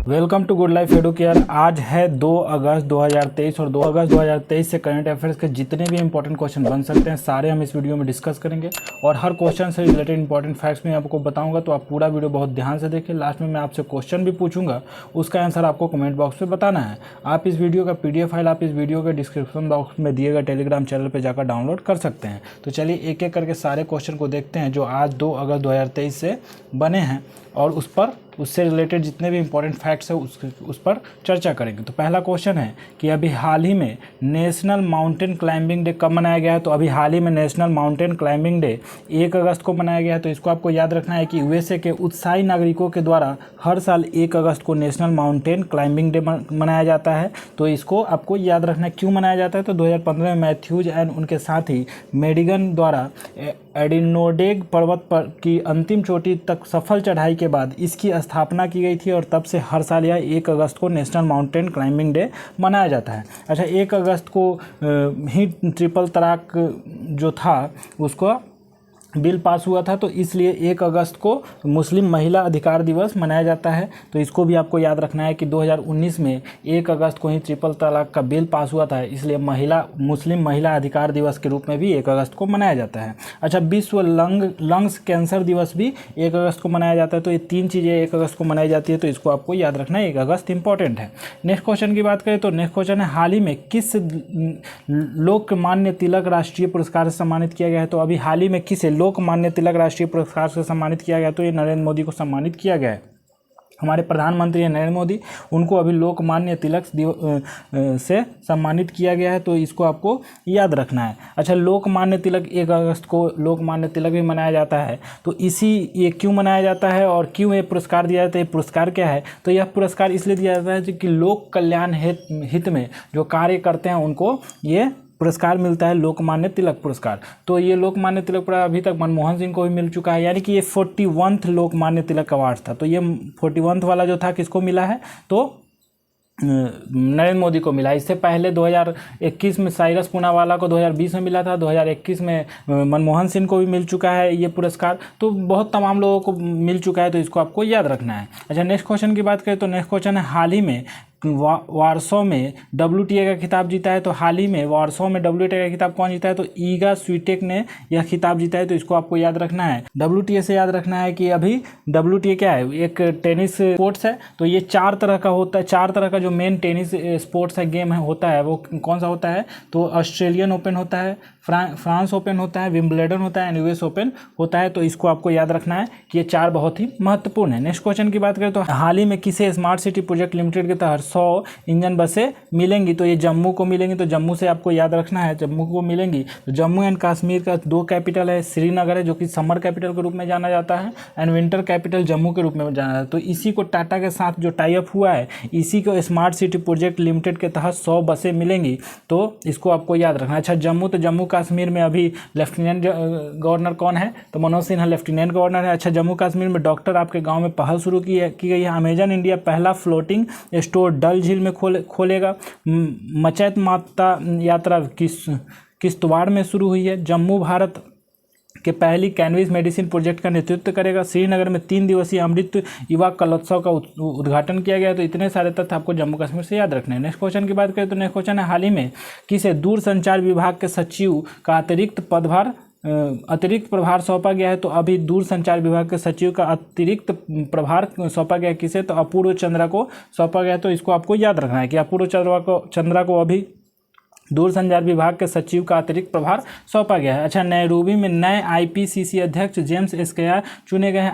Welcome to good life educare. आज है 2 अगस्त 2023 और 2 अगस्त 2023 से करंट अफेयर्स के जितने भी इंपॉर्टेंट क्वेश्चन बन सकते हैं सारे हम इस वीडियो में डिस्कस करेंगे और हर क्वेश्चन से रिलेटेड इंपॉर्टेंट फैक्ट्स मैं आपको बताऊंगा, तो आप पूरा वीडियो बहुत ध्यान से देखिए। लास्ट में मैं आपसे क्वेश्चन भी पूछूंगा, उसका आंसर आपको कमेंट बॉक्स में बताना है। आप इस वीडियो का PDF फाइल आप इस वीडियो के डिस्क्रिप्शन बॉक्स में दिए गए टेलीग्राम चैनल पर जाकर डाउनलोड कर सकते हैं। तो चलिए एक एक करके सारे क्वेश्चन को देखते हैं जो आज 2 अगस्त 2023 से बने हैं और उससे रिलेटेड जितने भी इंपॉर्टेंट फैक्ट्स हैं उस पर चर्चा करेंगे। तो पहला क्वेश्चन है कि अभी हाल ही में नेशनल माउंटेन क्लाइंबिंग डे कब मनाया गया है। तो अभी हाल ही में नेशनल माउंटेन क्लाइंबिंग डे 1 अगस्त को मनाया गया है। तो इसको आपको याद रखना है कि USA के उत्साही नागरिकों के द्वारा हर साल 1 अगस्त को नेशनल माउंटेन क्लाइंबिंग डे मनाया जाता है। तो इसको आपको याद रखना है क्यों मनाया जाता है। तो 2015 में मैथ्यूज एंड उनके साथी मेडिगन द्वारा एडिनोडेग पर्वत पर की अंतिम चोटी तक सफल चढ़ाई के बाद इसकी स्थापना की गई थी और तब से हर साल यह 1 अगस्त को नेशनल माउंटेन क्लाइंबिंग डे मनाया जाता है। अच्छा, 1 अगस्त को ही ट्रिपल तलाक जो था उसको बिल पास हुआ था, तो इसलिए 1 अगस्त को मुस्लिम महिला अधिकार दिवस मनाया जाता है। तो इसको भी आपको याद रखना है कि 2019 में 1 अगस्त को ही ट्रिपल तलाक का बिल पास हुआ था, इसलिए मुस्लिम महिला अधिकार दिवस के रूप में भी 1 अगस्त को मनाया जाता है। अच्छा, विश्व लंग्स कैंसर दिवस भी 1 अगस्त को मनाया जाता है। तो ये 3 चीज़ें 1 अगस्त को मनाई जाती है, तो इसको आपको याद रखना है। 1 अगस्त इंपॉर्टेंट है। नेक्स्ट क्वेश्चन की बात करें तो नेक्स्ट क्वेश्चन है हाल ही में किस लोकमान्य तिलक राष्ट्रीय पुरस्कार से सम्मानित किया गया है। तो अभी हाल ही में किसे लोकमान्य तिलक राष्ट्रीय पुरस्कार से सम्मानित किया गया। तो ये नरेंद्र मोदी को सम्मानित किया गया है। हमारे प्रधानमंत्री हैं नरेंद्र मोदी, उनको अभी लोकमान्य तिलक से सम्मानित किया गया है। तो इसको आपको याद रखना है। अच्छा, लोकमान्य तिलक 1 अगस्त को लोकमान्य तिलक भी मनाया जाता है। तो ये क्यों मनाया जाता है और क्यों ये पुरस्कार दिया जाता है, ये पुरस्कार क्या है। तो यह पुरस्कार इसलिए दिया जाता है कि लोक कल्याण हित में जो कार्य करते हैं उनको ये पुरस्कार मिलता है, लोकमान्य तिलक पुरस्कार। तो ये लोकमान्य तिलक पुरस्कार अभी तक मनमोहन सिंह को भी मिल चुका है, यानी कि ये 41वां लोकमान्य तिलक अवार्ड था। तो ये 41वां वाला जो था किसको मिला है, तो नरेंद्र मोदी को मिला। इससे पहले 2021 में साइरस पूनावाला को 2020 में मिला था, 2021 में मनमोहन सिंह को भी मिल चुका है ये पुरस्कार। तो बहुत तमाम लोगों को मिल चुका है, तो इसको आपको याद रखना है। अच्छा, नेक्स्ट क्वेश्चन की बात करें तो नेक्स्ट क्वेश्चन है हाल ही में वार्सो में WTA का खिताब जीता है। तो हाल ही में वार्सो में WTA का खिताब कौन जीता है, तो ईगा स्वीटेक ने यह खिताब जीता है। तो इसको आपको याद रखना है। WTA से याद रखना है कि अभी WTA क्या है, एक टेनिस स्पोर्ट्स है। तो ये 4 तरह का होता है, 4 तरह का जो मेन टेनिस स्पोर्ट्स है, गेम है होता है, वो कौन सा होता है। तो ऑस्ट्रेलियन ओपन होता है, फ्रांस ओपन होता है, विंबलडन होता है, US ओपन होता है। तो इसको आपको याद रखना है कि ये 4 बहुत ही महत्वपूर्ण है। नेक्स्ट क्वेश्चन की बात करें तो हाल ही में किसे स्मार्ट सिटी प्रोजेक्ट लिमिटेड के तहत 100 इंजन बसें मिलेंगी। तो ये जम्मू को मिलेंगी। तो जम्मू से आपको याद रखना है, जम्मू को मिलेंगी। तो जम्मू एंड कश्मीर का 2 कैपिटल है, श्रीनगर है जो कि समर कैपिटल के रूप में जाना जाता है एंड विंटर कैपिटल जम्मू के रूप में जाना जाता है। तो इसी को टाटा के साथ जो टाई अप हुआ है, इसी को स्मार्ट सिटी प्रोजेक्ट लिमिटेड के तहत 100 बसें मिलेंगी। तो इसको आपको याद रखना है। अच्छा, जम्मू कश्मीर में अभी लेफ्टिनेंट गवर्नर कौन है, तो मनोज सिन्हा लेफ्टिनेंट गवर्नर है। अच्छा, जम्मू कश्मीर में डॉक्टर आपके गांव में पहल शुरू की गई है। अमेजन इंडिया पहला फ्लोटिंग स्टोर डल झील में खोलेगा। मचैत माता यात्रा किश्तवाड़ में शुरू हुई है। जम्मू भारत के पहली कैनविस मेडिसिन प्रोजेक्ट का नेतृत्व करेगा। श्रीनगर में 3 दिवसीय अमृत युवा कलोत्सव का उद्घाटन किया गया। तो इतने सारे तथ्य आपको जम्मू कश्मीर से याद रखने हैं। नेक्स्ट क्वेश्चन की बात करें तो नेक्स्ट क्वेश्चन है हाल ही में किसे दूरसंचार विभाग के सचिव का अतिरिक्त प्रभार सौंपा गया है। तो अभी दूरसंचार विभाग के सचिव का अतिरिक्त प्रभार सौंपा गया किसे, तो अपूर्व चंद्रा को सौंपा गया। तो इसको आपको याद रखना है कि अपूर्व चंद्रा को अभी दूरसंचार विभाग के सचिव का अतिरिक्त प्रभार सौंपा गया है। अच्छा, नैरोबी में नए IPCC अध्यक्ष जेम्स एस्कया चुने गए हैं।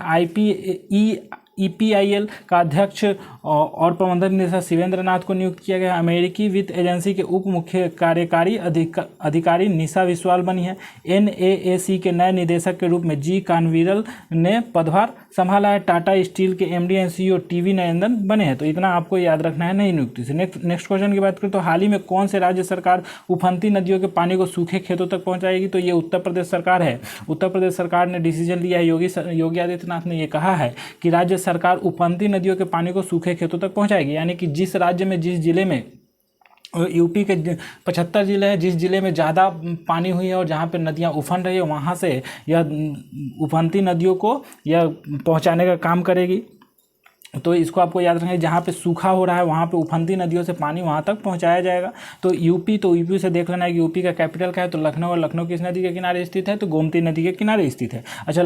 EPIL का अध्यक्ष और प्रबंधक निदेशक शिवेंद्र नाथ को नियुक्त किया गया है। अमेरिकी वित्त एजेंसी के उप मुख्य कार्यकारी अधिकारी निशा विश्वाल बनी है। NAAC के नए निदेशक के रूप में G कानवीरल ने पदभार संभाला है। टाटा स्टील के MD and CEO TV Narendran बने हैं। तो इतना आपको याद रखना है नई नियुक्ति से। नेक्स्ट क्वेश्चन की बात करें तो हाल ही में कौन से राज्य सरकार उफनती नदियों के पानी को सूखे खेतों तक पहुंचाएगी। तो ये उत्तर प्रदेश सरकार है। उत्तर प्रदेश सरकार ने डिसीजन लिया है, योगी आदित्यनाथ ने ये कहा है कि राज्य सरकार उफनती नदियों के पानी को सूखे खेतों तक पहुंचाएगी। यानी कि जिस राज्य में जिस जिले में यूपी के 75 जिले हैं, जिस जिले में ज़्यादा पानी हुई है और जहाँ पे नदियाँ उफन रही है वहाँ से यह उफनती नदियों को यह पहुँचाने का काम करेगी। तो इसको आपको याद रखना है, जहाँ पे सूखा हो रहा है वहाँ पे उफनती नदियों से पानी वहाँ तक पहुँचाया जाएगा। तो यूपी से देख लेना है कि यूपी का कैपिटल क्या है, तो लखनऊ, और लखनऊ किस नदी के किनारे स्थित है, तो गोमती नदी के किनारे स्थित है। अच्छा,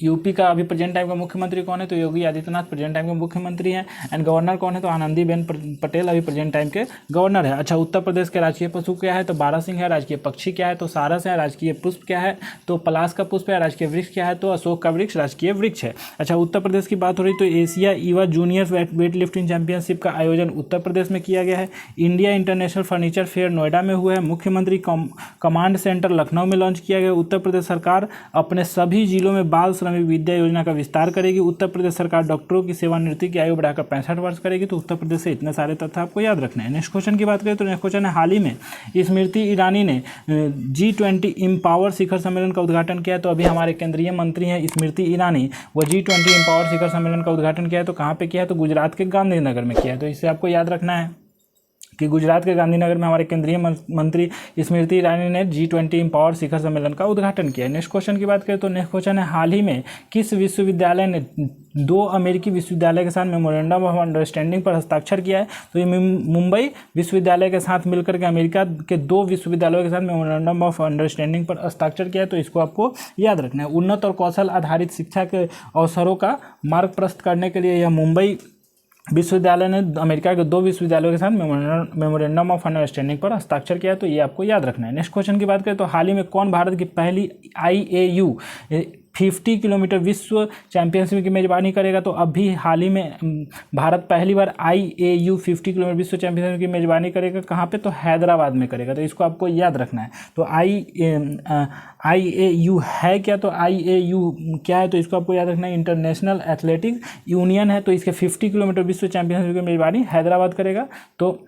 यूपी का अभी प्रेजेंट टाइम का मुख्यमंत्री कौन है, तो योगी आदित्यनाथ प्रेजेंट टाइम के मुख्यमंत्री हैं। एंड गवर्नर कौन है, तो आनंदीबेन पटेल अभी प्रेजेंट टाइम के गवर्नर है। अच्छा, उत्तर प्रदेश के राजकीय पशु क्या है, तो बारहसिंह है। राजकीय पक्षी क्या है, तो सारस है। राजकीय पुष्प क्या है, तो पलाश का पुष्प है। राजकीय वृक्ष क्या है, तो अशोक का वृक्ष राजकीय वृक्ष है। अच्छा, उत्तर प्रदेश की बात हो रही तो एशिया युवा जूनियर वेट लिफ्टिंग चैंपियनशिप का आयोजन उत्तर प्रदेश में किया गया है। India international furniture fair Noida में हुआ है। मुख्यमंत्री कमांड सेंटर लखनऊ में लॉन्च किया गया। उत्तर प्रदेश सरकार अपने सभी जिलों में बाल श्रमिक विद्या योजना का विस्तार करेगी। उत्तर प्रदेश सरकार डॉक्टरों की सेवानिवृत्ति की आयु बढ़ाकर 65 वर्ष करेगी। तो उत्तर प्रदेश से इतने सारे तथ्य आपको याद रखना है। नेक्स्ट क्वेश्चन की बात करें तो नेक्स्ट क्वेश्चन है, हाल ही में स्मृति ईरानी ने G20 इम्पावर शिखर सम्मेलन का उद्घाटन किया। तो अभी हमारे केंद्रीय मंत्री हैं स्मृति ईरानी, वो G20 इम्पावर शिखर सम्मेलन का उद्घाटन किया है। तो कहाँ पे किया है, तो गुजरात के गांधीनगर में किया है। तो इससे आपको याद रखना है कि गुजरात के गांधीनगर में हमारे केंद्रीय मंत्री स्मृति ईरानी ने G20 इम्पावर शिखर सम्मेलन का उद्घाटन किया है। नेक्स्ट क्वेश्चन की बात करें तो नेक्स्ट क्वेश्चन है, हाल ही में किस विश्वविद्यालय ने 2 अमेरिकी विश्वविद्यालय के साथ मेमोरेंडम ऑफ अंडरस्टैंडिंग पर हस्ताक्षर किया है। तो ये मुंबई विश्वविद्यालय के साथ मिलकर के अमेरिका के 2 विश्वविद्यालयों के साथ मेमोरेंडम ऑफ अंडरस्टैंडिंग पर हस्ताक्षर किया है। तो इसको आपको याद रखना है। उन्नत और कौशल आधारित शिक्षा के अवसरों का मार्ग प्रशस्त करने के लिए यह मुंबई विश्वविद्यालय ने अमेरिका के 2 विश्वविद्यालयों के साथ मेमोरेंडम ऑफ अंडरस्टैंडिंग पर हस्ताक्षर किया है। तो ये आपको याद रखना है। नेक्स्ट क्वेश्चन की बात करें तो हाल ही में कौन भारत की पहली IAU 50 किलोमीटर विश्व चैंपियनशिप की मेजबानी करेगा। तो अभी हाल ही में भारत पहली बार IAU 50 किलोमीटर विश्व चैंपियनशिप की मेजबानी करेगा। कहाँ पे, तो हैदराबाद में करेगा। तो इसको आपको याद रखना है। तो IAU है क्या, तो IAU क्या है, तो इसको आपको याद रखना है, इंटरनेशनल एथलेटिक यूनियन है। तो इसके 50 किलोमीटर विश्व चैंपियनशिप की मेजबानी हैदराबाद करेगा। तो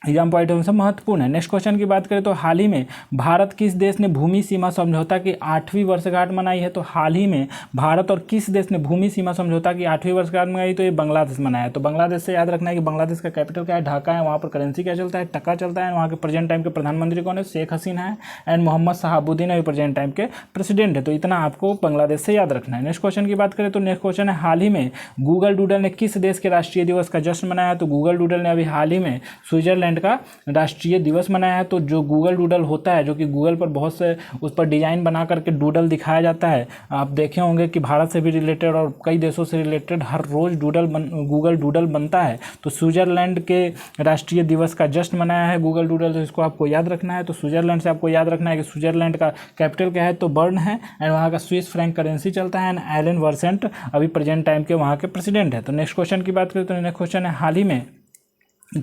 एग्जाम पॉइंट ऑफ व्यू से महत्वपूर्ण है। नेक्स्ट क्वेश्चन की बात करें तो हाल ही में भारत किस देश ने भूमि सीमा समझौता की 8वीं वर्षगांठ मनाई है। तो हाल ही में भारत और किस देश ने भूमि सीमा समझौता की 8वीं वर्षगांठ मनाई, तो ये बांग्लादेश मनाया है। तो बांग्लादेश से याद रखना है कि बांग्लादेश का कैपिटल क्या है, ढाका है। वहाँ पर करेंसी क्या चलता है, टका चलता है। वहाँ के प्रेजेंट टाइम के प्रधानमंत्री कौन है, शेख हसीना है। एंड मोहम्मद शहाबुद्दीन अभी प्रेजेंट टाइम के प्रेसिडेंट है। तो इतना आपको बांग्लादेश से याद रखना है। नेक्स्ट क्वेश्चन की बात करें तो नेक्स्ट क्वेश्चन है, हाल ही में गूगल डूडल ने किस देश के राष्ट्रीय दिवस का जश्न मनाया है। तो गूगल डूडल ने अभी हाल ही में स्विट्जरलैंड का राष्ट्रीय दिवस मनाया है। तो जो गूगल डूडल होता है, जो कि गूगल पर बहुत से उस पर डिजाइन बना करके डूडल दिखाया जाता है, आप देखे होंगे कि भारत से भी रिलेटेड और कई देशों से रिलेटेड हर रोज गूगल डूडल बनता है। तो स्विट्जरलैंड के राष्ट्रीय दिवस का जश्न मनाया है गूगल डूडल। तो इसको आपको याद रखना है। तो स्विट्जरलैंड से आपको याद रखना है कि स्विट्जरलैंड का कैपिटल क्या है, तो बर्न है। एंड वहाँ का स्विस फ्रैंक करेंसी चलता है। एंड एलन वर्सेंट अभी प्रेजेंट टाइम के वहाँ के प्रेसिडेंट है। तो नेक्स्ट क्वेश्चन की बात करें तो नेक्स्ट क्वेश्चन है, हाल ही में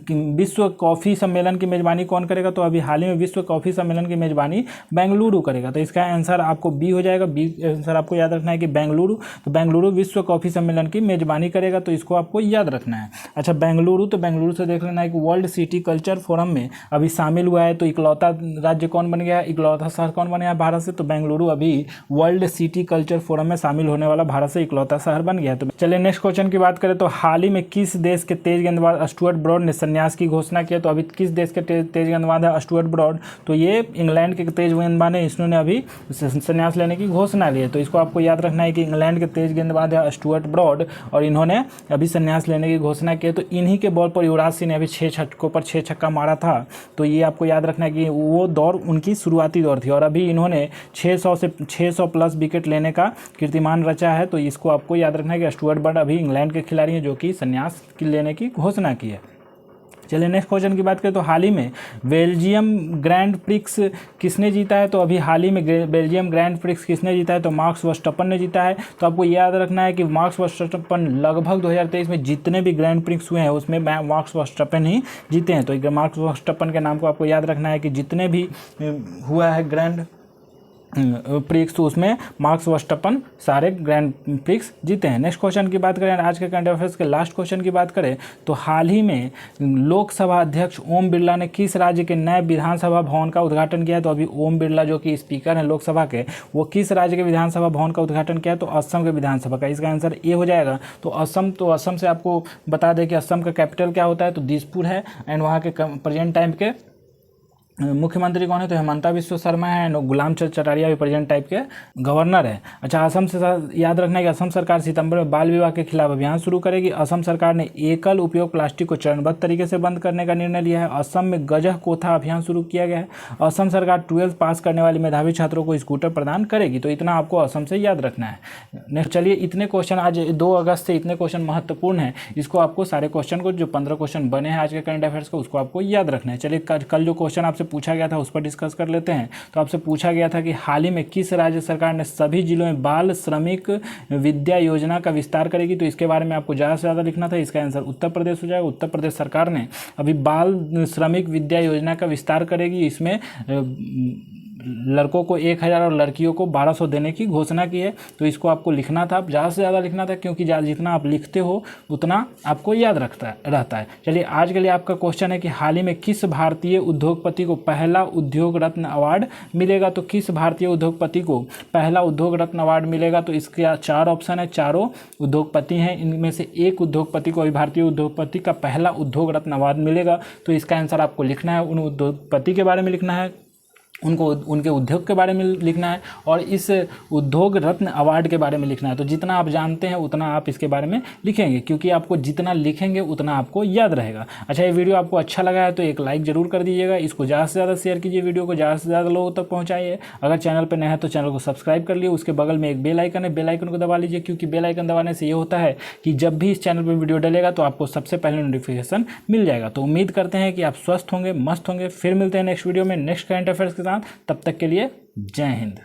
विश्व कॉफ़ी सम्मेलन की मेजबानी कौन करेगा। तो अभी हाल ही में विश्व कॉफ़ी सम्मेलन की मेजबानी बेंगलुरु करेगा। तो इसका आंसर आपको बी हो जाएगा। बी आंसर आपको याद रखना है कि बेंगलुरु। तो बेंगलुरु विश्व कॉफ़ी सम्मेलन की मेजबानी करेगा। तो इसको आपको याद रखना है। अच्छा, बेंगलुरु, तो बेंगलुरु से देख लेना है कि वर्ल्ड सिटी कल्चर फोरम में अभी शामिल हुआ है। तो इकलौता राज्य कौन बन गया, इकलौता शहर कौन बन गया भारत से, तो बेंगलुरु अभी वर्ल्ड सिटी कल्चर फोरम में शामिल होने वाला भारत से इकलौता शहर बन गया है। तो चलिए नेक्स्ट क्वेश्चन की बात करें तो हाल ही में किस देश के तेज गेंदबाज स्टुअर्ट ब्रॉड ने संन्यास की घोषणा किया। तो अभी किस देश के तेज गेंदबाज है स्टुअर्ट ब्रॉड, तो ये इंग्लैंड के तेज गेंदबाज है। इन्होंने अभी संन्यास लेने की घोषणा ली है। तो इसको आपको याद रखना है कि इंग्लैंड के तेज गेंदबाज है स्टुअर्ट ब्रॉड और इन्होंने अभी संन्यास लेने की घोषणा की है। तो इन्हीं के बॉल पर युवराज सिंह ने अभी 6 छक्कों पर 6 छक्का मारा था। तो ये आपको याद रखना है कि वो दौर उनकी शुरुआती दौर थी और अभी इन्होंने 600 प्लस विकेट लेने का कीर्तिमान रचा है। तो इसको आपको याद रखना है कि स्टुअर्ट ब्रॉड अभी इंग्लैंड के खिलाड़ी हैं जो कि संन्यास लेने की घोषणा की है। चलिए नेक्स्ट क्वेश्चन की बात करें तो हाल ही में बेल्जियम ग्रैंड प्रिक्स किसने जीता है। तो अभी हाल ही में बेल्जियम ग्रैंड प्रिक्स किसने जीता है, तो मार्क्स वर्स्टप्पन ने जीता है। तो आपको याद रखना है कि मार्क्स वर्स्टप्पन लगभग 2023 में जितने भी ग्रैंड प्रिक्स हुए हैं उसमें मार्क्स वर्स्टप्पन ही जीते हैं। तो मार्क्स वर्स्टप्पन के नाम को आपको याद रखना है कि जितने भी हुआ है ग्रैंड प्रिक्स तो उसमें मार्क्स वर्स्टप्पन सारे ग्रैंड प्रिक्स जीते हैं। नेक्स्ट क्वेश्चन की बात करें, आज के करंट अफेयर्स के लास्ट क्वेश्चन की बात करें तो हाल ही में लोकसभा अध्यक्ष ओम बिरला ने किस राज्य के नए विधानसभा भवन का उद्घाटन किया है। तो अभी ओम बिरला जो कि स्पीकर हैं लोकसभा के, वो किस राज्य के विधानसभा भवन का उद्घाटन किया है, तो असम के विधानसभा का। इसका आंसर ए हो जाएगा। तो असम से आपको बता दें कि असम का कैपिटल क्या होता है, तो दिसपुर है। एंड वहाँ के प्रेजेंट टाइम के मुख्यमंत्री कौन है? तो हेमंता बिस्वा शर्मा है। गुलाम चंद कटारिया भी प्रेजेंट टाइप के गवर्नर है। अच्छा, असम से याद रखना है कि असम सरकार सितंबर में बाल विवाह के खिलाफ अभियान शुरू करेगी। असम सरकार ने एकल उपयोग प्लास्टिक को चरणबद्ध तरीके से बंद करने का निर्णय लिया है। असम में गजह कोथा अभियान शुरू किया गया है। असम सरकार 12th पास करने वाले मेधावी छात्रों को स्कूटर प्रदान करेगी। तो इतना आपको असम से याद रखना है। नेक्स्ट चलिए, इतने क्वेश्चन आज 2 अगस्त से इतने क्वेश्चन महत्वपूर्ण हैं। इसको आपको सारे क्वेश्चन को, जो 15 क्वेश्चन बने हैं आज के करंट अफेयर्स को, उसको आपको याद रखना है। चलिए, कल जो क्वेश्चन आपसे पूछा गया था उस पर डिस्कस कर लेते हैं। तो आपसे पूछा गया था कि हाल ही में किस राज्य सरकार ने सभी जिलों में बाल श्रमिक विद्या योजना का विस्तार करेगी? तो इसके बारे में आपको ज़्यादा से ज़्यादा लिखना था। इसका आंसर उत्तर प्रदेश हो जाएगा। उत्तर प्रदेश सरकार ने अभी बाल श्रमिक विद्या योजना का विस्तार करेगी। इसमें लड़कों को 1000 और लड़कियों को 1200 देने की घोषणा की है। तो इसको आपको लिखना था, ज़्यादा से ज़्यादा लिखना था, क्योंकि जितना आप लिखते हो उतना आपको याद रहता है। चलिए, आज के लिए आपका क्वेश्चन है कि हाल ही में किस भारतीय उद्योगपति को पहला उद्योग रत्न अवार्ड मिलेगा? तो किस भारतीय उद्योगपति को पहला उद्योग रत्न अवार्ड मिलेगा? तो इसके 4 ऑप्शन है, चारों उद्योगपति हैं। इनमें से एक उद्योगपति को, भारतीय उद्योगपति का पहला उद्योग रत्न अवार्ड मिलेगा। तो इसका आंसर आपको लिखना है, उन उद्योगपति के बारे में लिखना है, उनको उनके उद्योग के बारे में लिखना है और इस उद्योग रत्न अवार्ड के बारे में लिखना है। तो जितना आप जानते हैं उतना आप इसके बारे में लिखेंगे, क्योंकि आपको जितना लिखेंगे उतना आपको याद रहेगा। अच्छा, ये वीडियो आपको अच्छा लगा है तो एक लाइक जरूर कर दीजिएगा। इसको ज़्यादा से ज़्यादा शेयर कीजिए, वीडियो को ज़्यादा से ज़्यादा लोगों तक पहुँचाइए। अगर चैनल पर नया है तो चैनल को सब्सक्राइब कर लिए। उसके बगल में एक बेल आइकन है, बेल आइकन को दबा लीजिए, क्योंकि बेल आइकन दबाने से ये होता है कि जब भी इस चैनल पर वीडियो डलेगा तो आपको सबसे पहले नोटिफिकेशन मिल जाएगा। तो उम्मीद करते हैं कि आप स्वस्थ होंगे, मस्त होंगे। फिर मिलते हैं नेक्स्ट वीडियो में नेक्स्ट करंट अफेयर्स के साथ। तब तक के लिए जय हिंद।